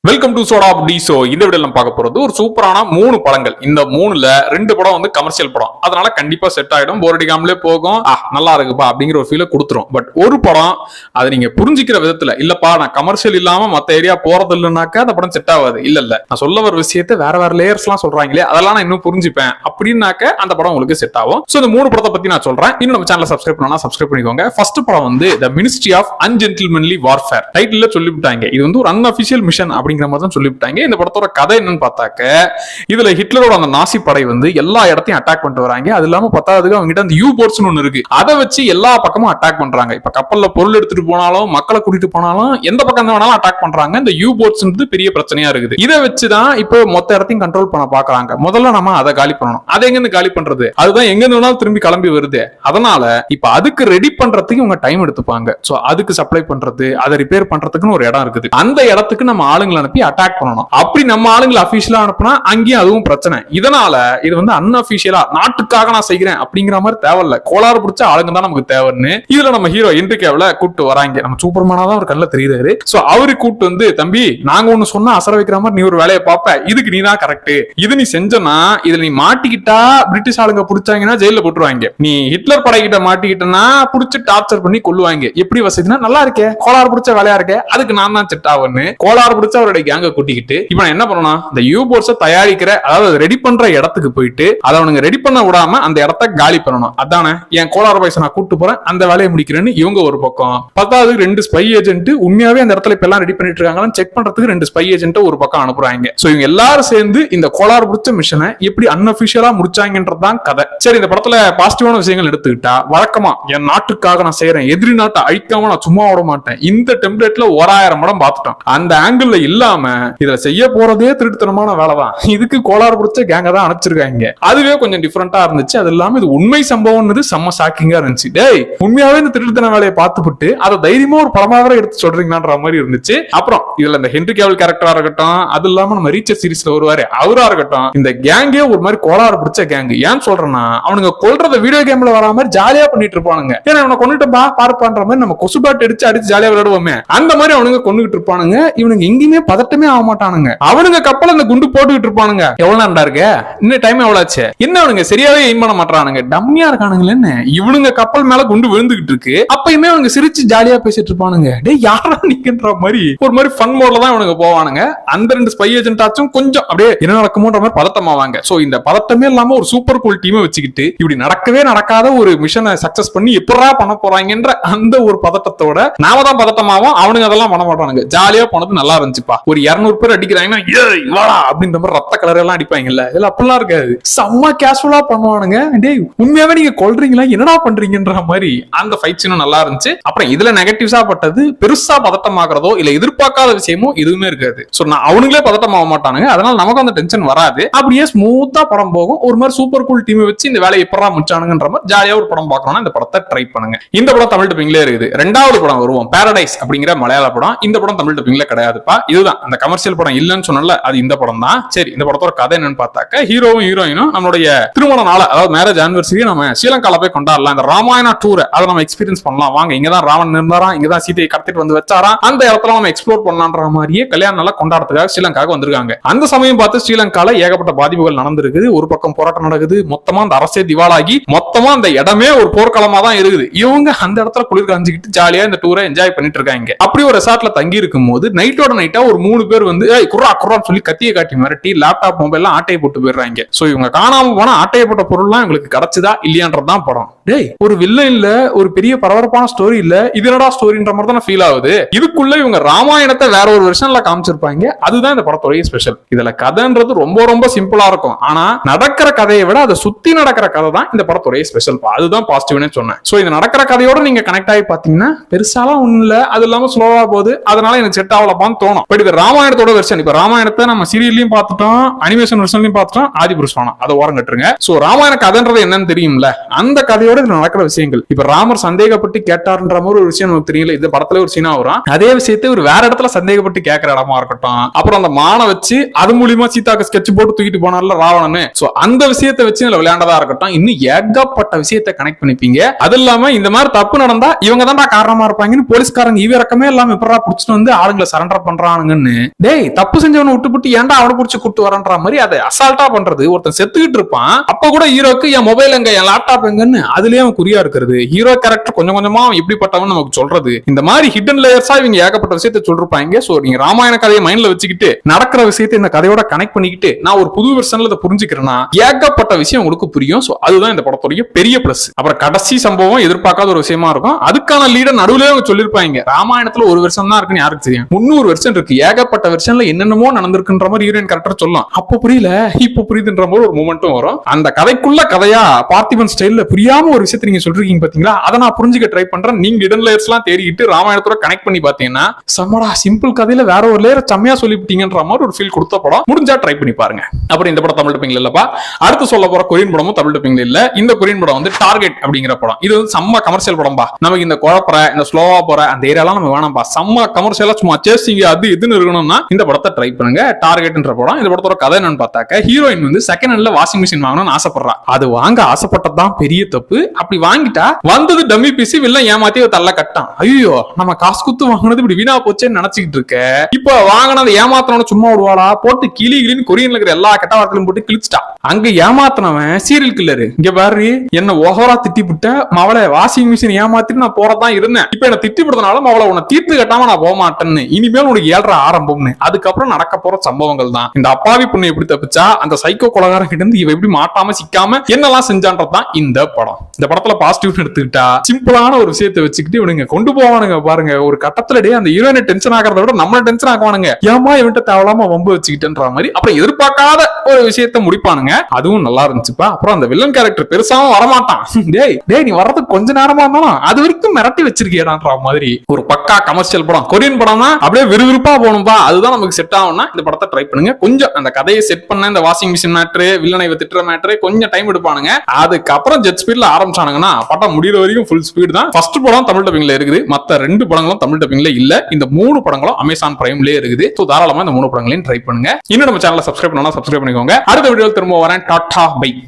Welcome to soda அப்படி. So இந்த video நம்ம பார்க்க போறது ஒரு சூப்பரான 3 படங்கள். இந்த 3ல 2 படம் வந்து கமர்ஷியல் படம், அதனால கண்டிப்பா செட் ஆயிடும், போர் அடிக்காமலே போகும், நல்லா இருக்குப்பா அப்படிங்கிற ஒரு ஃபீலை கொடுத்துரும். பட் ஒரு படம் அது நீங்க புரிஞ்சிக்கிற விதத்துல, இல்லப்பா நான் கமர்ஷியல் இல்லாம மத்த ஏரியா போறது இல்லைனாக்கா அந்த படம் செட் ஆகாது. இல்ல நான் சொல்ல வர விஷயத்தை வேற லேயர்ஸ் எல்லாம் சொல்றாங்களே, அதெல்லாம் நான் இன்னும் புரிஞ்சுப்பேன் அப்படின்னாக்க அந்த படம் உங்களுக்கு செட் ஆகும். சோ இந்த 3 படத்தை பத்தி நான் சொல்றேன். இன்னும் நம்ம சேனலை சப்ஸ்கிரைப் பண்ணா சப்ஸ்கிரைப் பண்ணிக்கோங்க. ஃபர்ஸ்ட் படம் வந்து தி மினிஸ்ட்ரி ஆஃப் அன்ஜென்டில்மேன்லி வார்ஃபேர். டைட்டில்ல சொல்லிவிட்டாங்க, இது வந்து ஒரு அன்அஃபிஷியல் மிஷன் அப்படிங்கிற மாதிரி தான் சொல்லிவிட்டாங்க. இந்த படத்தோட கதை என்னன்னு பார்த்தாக்க, இதுல ஹிட்லரோட அந்த நாசி படை வந்து எல்லா இடத்தையும் அட்டாக் பண்ணிட்டு வராங்க. அது இல்லாம பத்தாவதுக்கு அவங்க கிட்ட அந்த யூ போர்ட்ஸ் ஒன்னு இருக்கு, அதை வச்சு எல்லா பக்கமும் அட்டாக் பண்றாங்க. இப்ப கப்பல்ல பொருள் எடுத்துட்டு போனாலும் மக்களை கூட்டிட்டு போனாலும் எந்த பக்கம் வேணாலும் அட்டாக் பண்றாங்க. இந்த யூ போர்ட்ஸ் பெரிய பிரச்சனையா இருக்குது. இதை வச்சுதான் இப்போ மொத்த இடத்தையும் கண்ட்ரோல் பண்ண பாக்குறாங்க. முதல்ல நம்ம அதை காலி பண்ணணும். அதை எங்க இருந்து காலி பண்றது? அதுதான் எங்க இருந்தாலும் திரும்பி கிளம்பி வருது. அதனால இப்ப அதுக்கு ரெடி பண்றதுக்கு இவங்க டைம் எடுத்துப்பாங்க. சோ அதுக்கு சப்ளை பண்றது, அதை ரிப்பேர் பண்றதுக்குன்னு ஒரு இடம் இருக்குது. அந்த இடத்துக்கு நம்ம ஆளுங்களை அனுப்பி அட்டாக் பண்ணணும். அப்படி நம்ம ஆளுங்களை அபிஷியலா அனுப்புனா அங்கேயும் அதுவும் பிரச்சனை. இதனால இது வந்து அன்அபிஷியலா நாட்டுக்காக நான் செய்கிறேன் அப்படிங்கிற மாதிரி தேவையில்ல, கோளாறு பிடிச்ச ஆளுங்க தான் நமக்கு தேவைன்னு இதுல நம்ம ஹீரோ ஹென்ரி கேவில கூப்பிட்டு வராங்க. நம்ம சூப்பர்மேனா தான் ஒரு கண்ணுல தெரியுறாரு. சோ அவரு கூப்பிட்டு வந்து, தம்பி நாங்க ஒண்ணு சொன்னா அசர வைக்கிற மாதிரி நீ ஒரு வேலையை பார்ப்ப, இதுக்கு நீ தான் கரெக்ட், இது நீ செஞ்சனா இதுல நீ மாட்டிக்கிட்டா பிரிட்டிஷ் ஆளுங்க பிடிச்சாங்கன்னா ஜெயில போட்டுருவாங்க, நீ ஹிட்லர் படைக்கிட்ட மாட்டிக்கிட்டனா புடிச்சு டார்ச்சர் பண்ணி கொல்லுவாங்க, எப்படி வசதினா நல்லா இருக்கே, கோளாறு பிடிச்ச வேலையா இருக்கே, அதுக்கு நான் தான் செட் ஆகுன்னு கோளாறு பிடிச்ச அவருடைய கேங்க கூட்டிக்கிட்டு இப்ப என்ன பண்ணணும், இந்த யூ போர்ட்ஸ் தயாரிக்கிற, அதாவது ரெடி பண்ற இடத்துக்கு போயிட்டு அதை அவனுங்க ரெடி பண்ண விடாம அந்த இடத்த காலி பண்ணணும். அதானே என் கோளாறு பைசா நான் கூட்டு போறேன், அந்த வேலையை முடிக்கிறேன்னு இவங்க ஒரு பக்கம். பத்தாவது 2 ஸ்பை ஏஜென்ட் உண்மையாவே அந்த இடத்துல இப்ப எல்லாம் ரெடி பண்ணிட்டு இருக்காங்கன்னு செக் பண்றதுக்கு 2 ஸ்பை ஏஜென்ட் ஒரு பக்கம் அனுப்புறாங்க. சோ இவங்க எல்லாரும் சேர்ந்து இந்த கோளாறு பிடிச்ச மிஷனை எப்படி அன்அபிஷியலா முடிச்சாங்கன்றதுதான் கதை. சரி, இந்த படத்துல பாசிட்டிவான விஷயங்கள் எடுத்துக்கிட்டா, வழக்கமா என் நாட்டுக்காக நான் செய்யறேன், எதிரி நாட்டை அழிக்காம நான் சும்மா விட மாட்டேன், இந்த டெம்ப்ளேட்ல 1000 படம் பார்த்துட்டோம். அந்த ஆங்கிள் இல்லாம இதுல செய்ய போறதே திருட்டுத்தனமான வேலை தான். இதுக்கு கோளாறு பிடிச்ச கேங்க தான் அனுப்பிச்சிருக்காங்க. அதுவே கொஞ்சம் டிஃபரெண்டா இருந்துச்சு. அது இல்லாம இது உண்மை சம்பவம் செம்ம ஷாக்கிங்கா இருந்துச்சு. டேய் உண்மையாவே இந்த திருட்டுத்தன வேலையை பார்த்துட்டு அதை தைரியமா ஒரு படமாவே எடுத்து சொல்றீங்களான்ற மாதிரி இருந்துச்சு. அப்புறம் இதுல இந்த ஹென்ரி கேவல் கேரக்டரா இருக்கட்டும், அது இல்லாம நம்ம ரீச்சர் சீரிஸ்ல வருவாரு அவரா இருக்கட்டும், இந்த கேங்கே ஒரு மாதிரி கோளாறு பிடிச்ச கேங். ஏன் சொல்றேன்னா, அவனுங்க கொல்றத வீடியோ கேம்ல வர மாதிரி ஜாலியா பண்ணிட்டு இருப்பானுங்க. ஏன்னா அவனை கொண்டுட்டு பார்ப்பான்ற மாதிரி நம்ம கொசுபாட்டு அடிச்சு ஜாலியா விளையாடுவோமே, அந்த மாதிரி அவனுங்க கொண்டுகிட்டு இருப்பானுங்க. இவனுங்க எங்கேயுமே பதட்டமே ஆக மாட்டானுங்க. அவனுங்க கப்பல் அந்த குண்டு போட்டுக்கிட்டு இருப்பானுங்க. எவ்வளவு நேரம்டா இருக்கு, இன்னும் டைம் எவ்வளவு ஆச்சு, என்ன அவனுங்க சரியாவே எய்ம் பண்ண மாட்டானுங்க, டம்மியா இருக்கானுங்களே. இவனுங்க கப்பல் மேல குண்டு விழுந்துகிட்டு இருக்கு, அப்பயுமே அவங்க சிரிச்சு ஜாலியா பேசிட்டு இருப்பானுங்க. டேய் யாரா நீங்கன்ற மாதிரி ஒரு மாதிரி ஃபன் மோட்ல தான் இவனுங்க போவானுங்க. அந்த 2 ஸ்பை ஏஜென்ட்டாச்சும் கொஞ்சம் அப்படியே என்ன நடக்குமோன்ற மாதிரி பதட்டமாவாங்க. சோ இந்த பதட்டமே இல்லாம ஒரு சூப்பர் கூல் டீமை வச்சுக்கிட்டு இப்படி நடக்கவே நடக்காத ஒரு மிஷனை சக்சஸ் பண்ணி எப்படா பண்ண போறாங்கன்ற அந்த ஒரு பதட்டத்தோட நாம தான் பதட்டமாவும், அவனுங்க அதெல்லாம் பண்ண மாட்டானுங்க. ஜாலியா போனது நல்லா இருந்துச்சுப்பா. ஒரு 200 பேர் அடிக்கிறாங்கன்னா அப்படின்ற மாதிரி ரத்த கலர் எல்லாம் அடிப்பாங்கல்ல, இதெல்லாம் அப்படிலாம் இருக்காது, செம்ம கேஷுவலா பண்ணுவானுங்க. டேய் உண்மையாவே நீங்க கொல்றீங்களா, என்னடா பண்றீங்கன்ற மாதிரி அந்த ஃபைட் சீனும் நல்லா இருந்துச்சு. அப்புறம் இதுல நெகட்டிவ்ஸா பட்டது, பெருசா பதட்டமாகறதோ இல்ல எதிர்பார்க்காத விஷயமோ எதுவுமே இருக்காது. சோ அவனுங்களே பதட்டமாக மாட்டானுங்க, அதனால நமக்கு அந்த டென்ஷன் வராது. அப்படியே ஸ்மூத்தா படம் போகும். ஒரு மாதிரி சூப்பர் கூல் டீம் வச்சு இந்த வேலையை எப்படா முடிச்சானுங்கன்ற மாதிரி ஜாலியா ஒரு படம் பார்க்கணும்னா இந்த படத்தை ட்ரை பண்ணுங்க. இந்த படம் தமிழ் டப்பிங்ல இருக்குது. 2வது படம் வருவோம், பாரடைஸ் அப்படிங்கிற மலையாள படம். இந்த படம் தமிழ் டப்பிங்ல கிடையாதுப்பா. இதுதான் அந்த கமர்ஷியல் படம் இல்லன்னு சொன்னல, அது இந்த படம் தான். சரி, இந்த படத்தோட கதை என்னன்னு பார்த்தாக்க, ஹீரோவும் ஹீரோயினும் நம்மளுடைய திருமண நாள், அதாவது மேரேஜ் ஆனிவர்சரி நம்ம ஸ்ரீலங்கால போய் கொண்டாடலாம். இந்த ராமாயண டூர் அதை நம்ம எக்ஸ்பீரியன்ஸ் பண்ணலாம், வாங்க இங்கதான் ராவன் இருந்தாராம், இங்கதான் சீதையை கடத்திட்டு வந்து வச்சாராம், அந்த இடத்துல நம்ம எக்ஸ்ப்ளோர் பண்ணலான்ற மாதிரியே கல்யாண நாள கொண்டாடுறதுக்காக ஸ்ரீலங்காவுக்கு வந்திருக்காங்க. அந்த சமயம் பார்த்து ஸ்ரீலங்கால ஏகப்பட்ட பாதிப்புகள் நடந்திருக்குது. ஒரு பக்கம் போராட்டம் நடக்குது, மொத்தமா அந்த அரசே திவாலாகி மொத்தமா அந்த இடமே ஒரு போர்க்களமா தான் இருக்குது. இவங்க அந்த இடத்துல குளிர் காஞ்சிக்கிட்டு ஜாலியா இந்த டூரை என்ஜாய் பண்ணிட்டு இருக்காங்க. அப்படி ஒரு ரெசார்ட்ல தங்கி இருக்கும் போது நைட்டோட நைட்டா ஒரு 3 பேர் வந்து குர்ரா குர்ரான்னு சொல்லி கத்தியை காட்டி மிரட்டி லேப்டாப் மொபைல் ஆட்டையை போட்டு போயிடுறாங்க. சோ இவங்க காணாம போனா ஆட்டையை போட்ட பொருள்லாம் இவங்களுக்கு கிடைச்சதா இல்லையான்றதுதான் படம். டேய் ஒரு வில்லன் இல்ல, ஒரு பெரிய பரபரப்பான ஸ்டோரி இல்ல, இது என்னடா ஸ்டோரின்ற மாதிரி தான் ஃபீல் ஆகுது. இதுக்குள்ள இவங்க ராமாயணத்தை வேற ஒரு வெர்ஷன்ல காமிச்சிருப்பாங்க. அதுதான் இந்த படத்தோட ஸ்பெஷல். இதுல கதைன்றது ரொம்ப ரொம்ப சிம்பிளா இருக்கும், ஆனா நடக்கிற கதையை விட அதை சுத்தி நடக்கிற கதை தான் இந்த படத்தோட ஸ்பெஷல். அதுதான் பாசிட்டிவ்னு சொன்னேன். சோ இந்த நடக்கிற கதையோட நீங்க கனெக்ட் ஆகி பாத்தீங்கன்னா பெருசாலாம் ஒண்ணு இல்ல, அது இல்லாம ஸ்லோவா போகுது, அதனால எனக்கு செட் ஆகலப்பான்னு தோணும். பட் இது ராமாயணத்தோட வெர்ஷன். இப்ப ராமாயணத்தை நம்ம சீரியல்லையும் பார்த்துட்டோம், அனிமேஷன் வெர்ஷன்லயும் பார்த்துட்டோம், ஆதி புருஷ் அதை ஓரம் கட்டுருங்க. சோ ராமாயண கதைன்றது என்னன்னு தெரியும்ல, அந்த கதையோட இதுல நடக்கிற விஷயங்கள். இப்ப ராமர் சந்தேகப்பட்டு கேட்டாருன்ற மாதிரி ஒரு விஷயம் நமக்கு தெரியல, இந்த படத்துல ஒரு சீனா வரும். அதே விஷயத்தை ஒரு வேற இடத்துல சந்தேகப்பட்டு கேட்கிற இடமா இருக்கட்டும், அப்புறம் அந்த மானை வச்சு அது மூலியமா சீதாக்கு ஸ்கெட்ச் போட்டு தூக்கிட்டு போனார்ல ராவணன், சோ அந்த விஷயத்தை வச்சு இதுல விளையாண்டதா இருக்கட்டும், இன்னும் ஏகப்பட்ட விஷயத்தை கனெக்ட் பண்ணிப்பீங்க. அது இல்லாம இந்த மாதிரி தப்பு நடந்தா இவங்க தான் காரணமா இருப்பாங்கன்னு போலீஸ்காரங்க இவரக்கமே எல்லாம் எப்படா புடிச்சிட்டு வந்து ஆளுங்களை சரண்டர் பண்றானுங்கன்னு. டேய், தப்பு செஞ்சவனை விட்டுப்புட்டு ஏன்டா அவனை புடிச்சு கூட்டு வரன்ற மாதிரி அதை அசால்ட்டா பண்றது. ஒருத்தன் செத்துக்கிட்டு இருப்பான், அப்ப கூட ஹீரோக்கு என் மொபைல் எங்க, என் லேப்டாப் எங்கன்னு அதுலயே அவன் குறியா இருக்கிறது. ஹீரோ கேரக்டர் கொஞ்சம் கொஞ்சமா எப்படிப்பட்டவன் நமக்கு சொல்றது. இந்த மாதிரி ஹிடன் லேயர்ஸா இவங்க ஏகப்பட்ட விஷயத்தை சொல்லிருப்பாங்க. சோ நீங்க ராமாயண கதையை மைண்ட்ல வச்சுக்கிட்டு நடக்கிற விஷயத்தை இந்த கதையோட கனெக்ட் பண்ணிக்கிட்டு நான் ஒரு புது வெர்ஷன்ல இதை புரிஞ்சுக்கிறேன்னா ஏகப்பட்ட விஷயம் உங்களுக்கு புரியும். சோ அதுதான் இந்த படத்துடைய பெரிய பிளஸ். அப்புறம் கடைசி சம்பவம் எதிர்பார்க்காத ஒரு விஷயமா இருக்கும். அதுக்கான லீடர் நடுவுல அவங்க சொல்லிருப்பாங்க. ராமாயணத்துல ஒரு வெர்ஷன் தான் இருக்குன்னு யாருக்கு தெரியும், 300 வெர்ஷன் இருக்கு. ஏகப்பட்ட வெர்ஷன்ல என்னென்னமோ நடந்திருக்குன்ற மாதிரி ஹீரோயின் கரெக்டா சொல்லலாம். அப்ப புரியல, இப்ப புரியுதுன்ற மாதிரி ஒரு மூமெண்ட்டும் வரும். அந்த கதைக்குள்ள கதையா பார்த்திபன் ஸ்டைல்ல புரியாம ஒரு விஷயத்தை நீங்க சொல்றீங்க பாத்தீங்களா, அதை நான் புரிஞ்சுக்க ட்ரை பண்றேன். நீங்க இடன் லேயர்ஸ் எல்லாம் தேடிக்கிட்டு ராமாயணத்தோட கனெக்ட் பண்ணி பாத்தீங்கன்னா சமடா சிம்பிள் கதையில வேற ஒரு லேயர் செம்மையா சொல்லிவிட்டீங்கன்ற மாதிரி ஒரு ஃபீல் கொடுத்த படம். முடிஞ்சா ட்ரை பண்ணி பாருங்க. அப்புறம் இந்த படம் தமிழ் டப்பிங்ல இல்லப்பா. அடுத்து சொல்ல போற கொரியன் படமும் தமிழ் டப்பிங்ல இல்ல. இந்த கொரியன் படம் வந்து டார்கெட் அப்படிங்கிற படம். இது வந்து செம்ம கமர்ஷியல் படம்பா. நமக்கு இந்த குழப்பற இந்த ஸ்லோவா போற அந்த ஏரியாலாம் நம்ம வேணாம்பா. செம்ம கமர்ஷியலா சும்மா சேசிங் அது இதுன்னு இருக்கணும்னா இந்த படத்தை ட்ரை பண்ணுங்க. டார்கெட்ன்ற படம். இந்த படத்தோட கதை என்னன்னு பார்த்தாக்க, ஹீரோயின் வந்து செகண்ட் ஹேண்ட்ல வாஷிங் மிஷின் வாங்கணும்னு ஆசைப்படுறா. அது வாங்க ஆசைப்பட்டதான் பெரிய தப்பு. அப்படி வாங்கிட்டா வந்தது டம்மி பீஸ், வில்ல ஏமாத்தி தள்ள கட்டான். ஐயோ, நம்ம காசு குத்து வாங்கினது இப்படி வீணா போச்சேன்னு நினைச்சுக்கிட்டு இருக்க. இப்ப வாங்கினது ஏமாத்தனவன சும்மா விடுவாளா, போட்டு கிளி கிளின்னு கொரியன்ல இருக்கிற எல்லா கெட்ட வார்த்தையும் போட்டு கிழிச்சிட்டா. அங்க ஏமாத்தினவன் சீரியல் கில்லரு. இங்க பாரு, என்ன ஓவரா திட்டி விட்ட மவளை, வாஷிங் மிஷின் ஏமாத்திட்டு நான் போறதான் இருந்தேன். இப்ப என்ன திட்டி விடுறதுனால மவளை உன்னை தீர்த்து கட்டாம நான் போக மாட்டேன்னு, இனிமேல் உனக்கு 7.5 ஆரம்பம்னு. அதுக்கப்புறம் நடக்க போற சம்பவங்கள் தான். இந்த அப்பாவி பொண்ணு எப்படி தப்பிச்சா, அந்த சைக்கோ கொலகாரன் கிட்ட இருந்து இவ எப்படி மாட்டாம சிக்காம என்னெல்லாம் செஞ்சான்றதுதான் இந்த படம். இந்த படத்துல பாசிட்டிவ் எடுத்துக்கிட்டா சிம்பிளான ஒரு விஷயத்தை வச்சுக்கிட்டு இவனுங்க கொண்டு போவானுங்க பாருங்க. ஒரு கட்டத்துல அந்த ஹீரோயினை டென்ஷன் ஆகிறத விட நம்மள டென்ஷன் ஆக்குவானுங்க. ஏமா இவன்ட்ட தேவலாம வம்பு வச்சுக்கிட்டேன்ற மாதிரி. அப்புறம் எதிர்பார்க்காத ஒரு விஷயத்த முடிப்பானுங்க. அதுவும் நல்லா இருந்துச்சுப்பா. அப்புறம் அந்த வில்லன் கேரக்டர் பெருசாவும் வரமாட்டான். டேய் டேய், நீ வர்றதுக்கு கொஞ்ச நேரமா இருந்தாலும் அது வரைக்கும் மிரட்டி வச்சிருக்கியடான்ற மாதிரி ஒரு பக்கா கமர்ஷியல் படம். கொரியன் படம் தான் அப்படியே விறுவிறுப்பா போகணும்பா. அதுதான் நமக்கு செட் ஆகும்னா இந்த படத்தை ட்ரை பண்ணுங்க. கொஞ்சம் அந்த கதையை செட் பண்ண இந்த வாஷிங் மிஷின் மேட்ரு, வில்லனை திட்டுற மேட்ரு கொஞ்சம் டைம் எடுப்பானுங்க. அதுக்கப்புறம் ஜெட் ஸ்பீட்ல ஆரம்பிச்சானுங்கன்னா படம் முடிகிற வரைக்கும் ஃபுல் ஸ்பீட் தான். ஃபர்ஸ்ட் படம் தமிழ் டப்பிங்ல இருக்குது. மத்த 2 படங்களும் தமிழ் டப்பிங்ல இல்ல. இந்த 3 படங்களும் அமேசான் பிரைம்லயே இருக்குது. சோ தாராளமா இந்த 3 படங்களையும் ட்ரை பண்ணுங்க. இன்னும் நம்ம சேனலை சப்ஸ்கிரைப் பண்ணா சப்ஸ்கிரைப் பண்ணிக்கோங்க. அடுத்த வீடியோல திரும்ப வரேன். Tata bye.